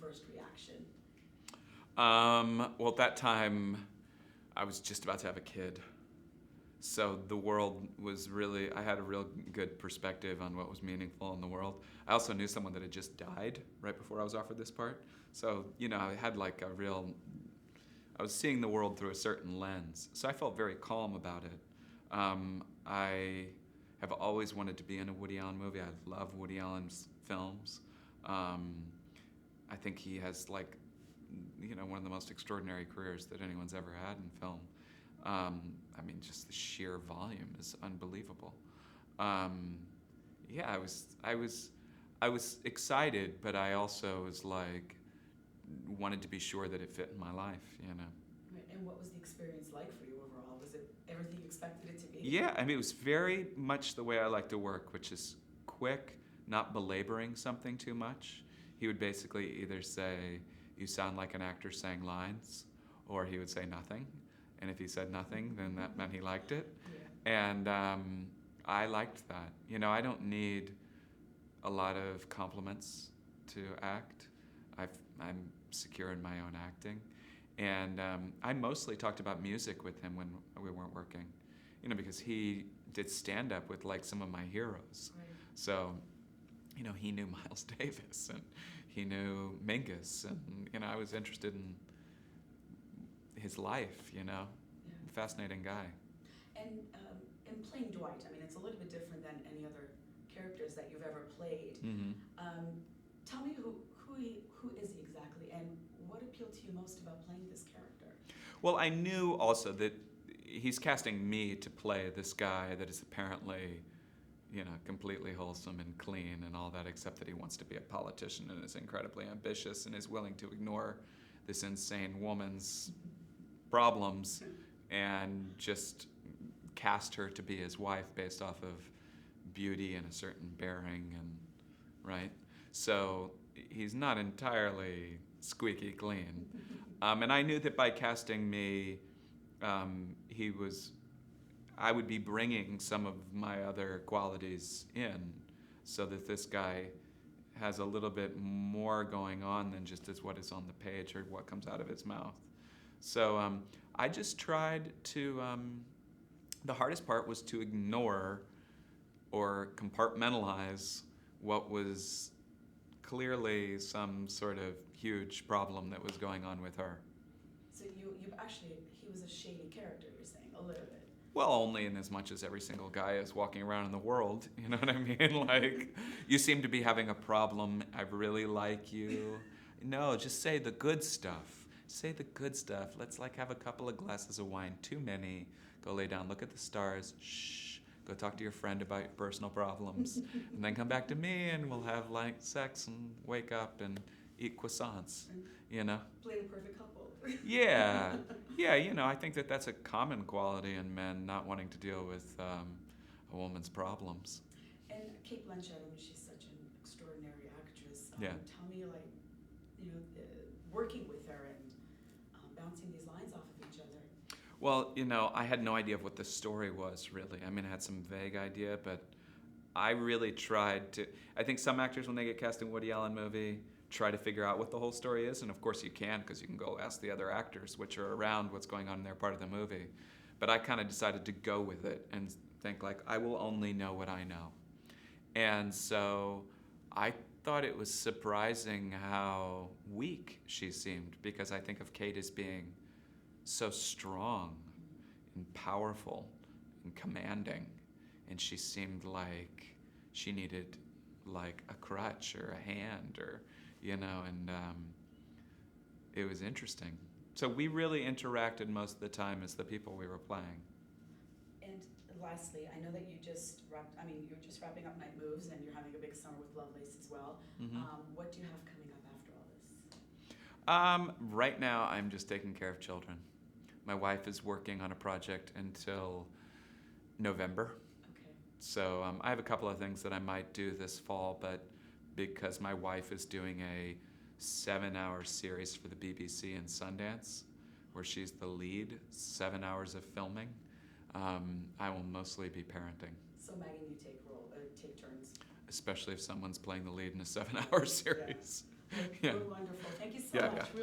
first reaction? Well, at that time, I was just about to have a kid. So the world was really, I had a real good perspective on what was meaningful in the world. I also knew someone that had just died right before I was offered this part. So, I had like a real, I was seeing the world through a certain lens. So I felt very calm about it. I have always wanted to be in a Woody Allen movie. I love Woody Allen's films. I think he has like, one of the most extraordinary careers that anyone's ever had in film. Just the sheer volume is unbelievable. Yeah, I was excited, but I also was like, wanted to be sure that it fit in my life. Right. And what was the experience like for you overall? Was it everything you expected it to be? Yeah, it was very much the way I like to work, which is quick, not belaboring something too much. He would basically either say, "You sound like an actor saying lines," or he would say nothing. And if he said nothing, then that meant he liked it. Yeah. And I liked that. I don't need a lot of compliments to act. I'm secure in my own acting. And I mostly talked about music with him when we weren't working, because he did stand-up with like some of my heroes. Right. So, he knew Miles Davis and he knew Mingus, and I was interested in his life. Yeah. Fascinating guy. And in playing Dwight, it's a little bit different than any other characters that you've ever played. Mm-hmm. Tell me who is he exactly, and what appealed to you most about playing this character? Well, I knew also that he's casting me to play this guy that is apparently, completely wholesome and clean and all that, except that he wants to be a politician and is incredibly ambitious and is willing to ignore this insane woman's problems and just cast her to be his wife based off of beauty and a certain bearing, and right. So he's not entirely squeaky clean, and I knew that by casting me, I would be bringing some of my other qualities in, so that this guy has a little bit more going on than just as what is on the page or what comes out of his mouth. So I just tried to, the hardest part was to ignore or compartmentalize what was clearly some sort of huge problem that was going on with her. So he was a shady character, you're saying, a little bit. Well, only in as much as every single guy is walking around in the world, you know what I mean? Like, you seem to be having a problem, I really like you. No, just say the good stuff. Say the good stuff. Let's have a couple of glasses of wine, too many. Go lay down, look at the stars, shh. Go talk to your friend about your personal problems. And then come back to me and we'll have sex and wake up and eat croissants, Play the perfect couple. Yeah, I think that that's a common quality in men, not wanting to deal with a woman's problems. And Cate Blanchett, she's such an extraordinary actress. Yeah. Tell me, working with her and bouncing these lines off of each other. Well, I had no idea of what the story was, really. I had some vague idea, but I really tried to. I think some actors, when they get cast in a Woody Allen movie, try to figure out what the whole story is, and of course you can, because you can go ask the other actors, which are around, what's going on in their part of the movie. But I kind of decided to go with it and think, I will only know what I know. And so I thought it was surprising how weak she seemed, because I think of Cate as being so strong and powerful and commanding, and she seemed like she needed a crutch or a hand, or and it was interesting. So we really interacted most of the time as the people we were playing. And lastly, I know that you just you're just wrapping up Night Moves, and you're having a big summer with Lovelace as well. Mm-hmm. What do you have coming up after all this? Right now, I'm just taking care of children. My wife is working on a project until November. Okay. So I have a couple of things that I might do this fall, but because my wife is doing a 7-hour series for the BBC in Sundance, where she's the lead, 7 hours of filming, I will mostly be parenting. So Megan, you take turns. Especially if someone's playing the lead in a 7-hour series. Yeah. Wonderful. so Yeah, much. yeah.